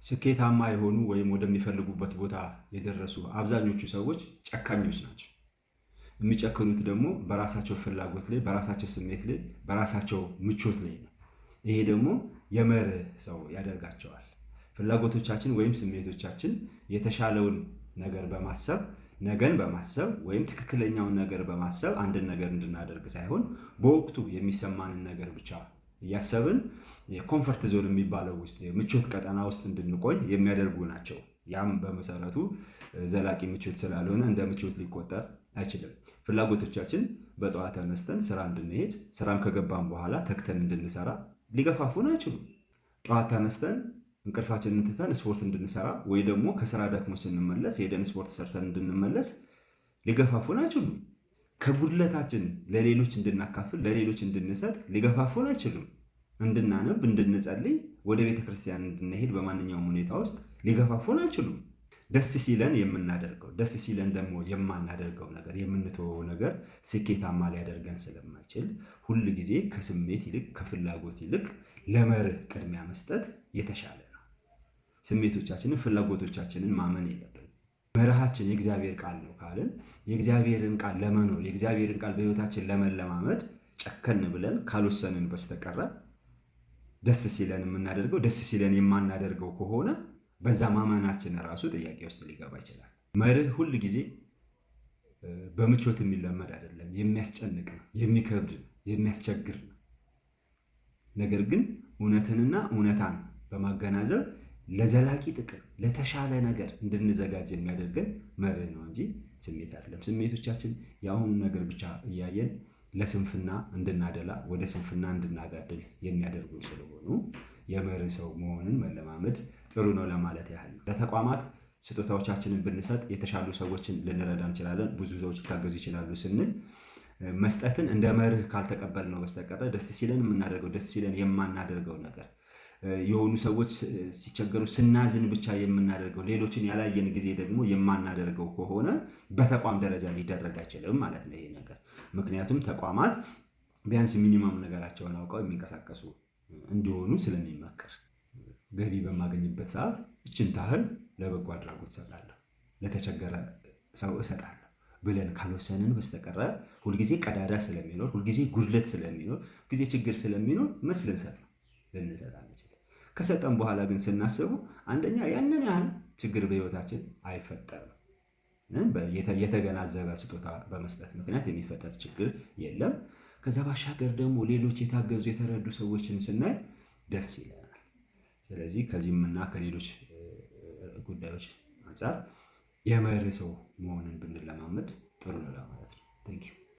ስኬታማ የሆኑ ወይም ወደሚፈልጉበት ቦታ የደረሱ አብዛኞቹ ሰዎች ጨካኞች ናቸው። የሚጨክኑት ደግሞ በራሳቸው ፍላጎት ላይ፣ በራሳቸው ስሜት ላይ፣ በራሳቸው ምቾት ላይ ነው። ይሄ ደግሞ የመርህ ሰው ያደርጋቸዋል። ፍላጎቶቻችን ወይም ስሜቶቻችን የተሻለውን ነገር በማሰብ ነገን በማሰብ ወይም ትክክለኛውን ነገር በማሰብ አንድን ነገር እንድናደርግ ሳይሆን በወቅቱ የሚሰማንን ነገር ብቻ እያሰብን የኮምፈርት ዞን የሚባለው ውስጥ የምቾት ቀጠና ውስጥ እንድንቆይ የሚያደርጉ ናቸው። ያም በመሰረቱ ዘላቂ ምቾት ስላልሆነ እንደ ምቾት ሊቆጠር አይችልም። ፍላጎቶቻችን በጠዋት ተነስተን ስራ እንድንሄድ፣ ስራም ከገባን በኋላ ተክተን እንድንሰራ ሊገፋፉን አይችሉም። ጠዋት ተነስተን እንቅልፋችንን ትተን ስፖርት እንድንሰራ ወይ ደግሞ ከስራ ደክሞ ስንመለስ ሄደን ስፖርት ሰርተን እንድንመለስ ሊገፋፉን አይችሉም። ከጉድለታችን ለሌሎች እንድናካፍል፣ ለሌሎች እንድንሰጥ ሊገፋፉን አይችሉም። እንድናነብ፣ እንድንጸልይ፣ ወደ ቤተ ክርስቲያን እንድንሄድ በማንኛውም ሁኔታ ውስጥ ሊገፋፉን አይችሉም። ደስ ሲለን የምናደርገው ደስ ሲለን ደግሞ የማናደርገው ነገር የምንተወው ነገር ስኬታማ ሊያደርገን ስለማይችል ሁል ጊዜ ከስሜት ይልቅ ከፍላጎት ይልቅ ለመርህ ቅድሚያ መስጠት የተሻለ ነው። ስሜቶቻችንን ፍላጎቶቻችንን ማመን የለብንም። መርሃችን የእግዚአብሔር ቃል ነው ካልን የእግዚአብሔርን ቃል ለመኖር የእግዚአብሔርን ቃል በሕይወታችን ለመለማመድ ጨከን ብለን ካልወሰንን በስተቀረ ደስ ሲለን የምናደርገው ደስ ሲለን የማናደርገው ከሆነ በዛ ማመናችን ራሱ ጥያቄ ውስጥ ሊገባ ይችላል። መርህ ሁል ጊዜ በምቾት የሚለመድ አይደለም። የሚያስጨንቅ ነው፣ የሚከብድ ነው፣ የሚያስቸግር ነው። ነገር ግን እውነትንና እውነታን በማገናዘብ ለዘላቂ ጥቅም ለተሻለ ነገር እንድንዘጋጅ የሚያደርገን መርህ ነው እንጂ ስሜት አይደለም። ስሜቶቻችን የአሁኑ ነገር ብቻ እያየን ለስንፍና እንድናደላ ወደ ስንፍና እንድናጋድል የሚያደርጉ ስለሆኑ የመርህ ሰው መሆንን መለማመድ ጥሩ ነው ለማለት ያህል ነው። ለተቋማት ስጦታዎቻችንን ብንሰጥ የተሻሉ ሰዎችን ልንረዳ እንችላለን፣ ብዙ ሰዎች ሊታገዙ ይችላሉ ስንል መስጠትን እንደ መርህ ካልተቀበል ነው በስተቀረ ደስ ሲለን የምናደርገው ደስ ሲለን የማናደርገው ነገር የሆኑ ሰዎች ሲቸገሩ ስናዝን ብቻ የምናደርገው ሌሎችን ያላየን ጊዜ ደግሞ የማናደርገው ከሆነ በተቋም ደረጃ ሊደረግ አይችልም ማለት ነው ይሄ ነገር። ምክንያቱም ተቋማት ቢያንስ ሚኒመም ነገራቸውን አውቀው የሚንቀሳቀሱ እንዲሆኑ ስለሚመከር ገቢ በማገኝበት ሰዓት እችን ታህል ለበጎ አድራጎት እሰጣለሁ፣ ለተቸገረ ሰው እሰጣለሁ ብለን ካልወሰንን በስተቀረ ሁልጊዜ ቀዳዳ ስለሚኖር፣ ሁልጊዜ ጉድለት ስለሚኖር፣ ሁልጊዜ ችግር ስለሚኖር መስለን ልንሰጥ አንችልም። ከሰጠን በኋላ ግን ስናስቡ አንደኛ ያንን ያህል ችግር በሕይወታችን አይፈጠርም። የተገናዘበ ስጦታ በመስጠት ምክንያት የሚፈጠር ችግር የለም። ከዛ ባሻገር ደግሞ ሌሎች የታገዙ የተረዱ ሰዎችን ስናይ ደስ ይለናል። ስለዚህ ከዚህምና ከሌሎች ጉዳዮች አንጻር የመርህ ሰው መሆንን ብንለማመድ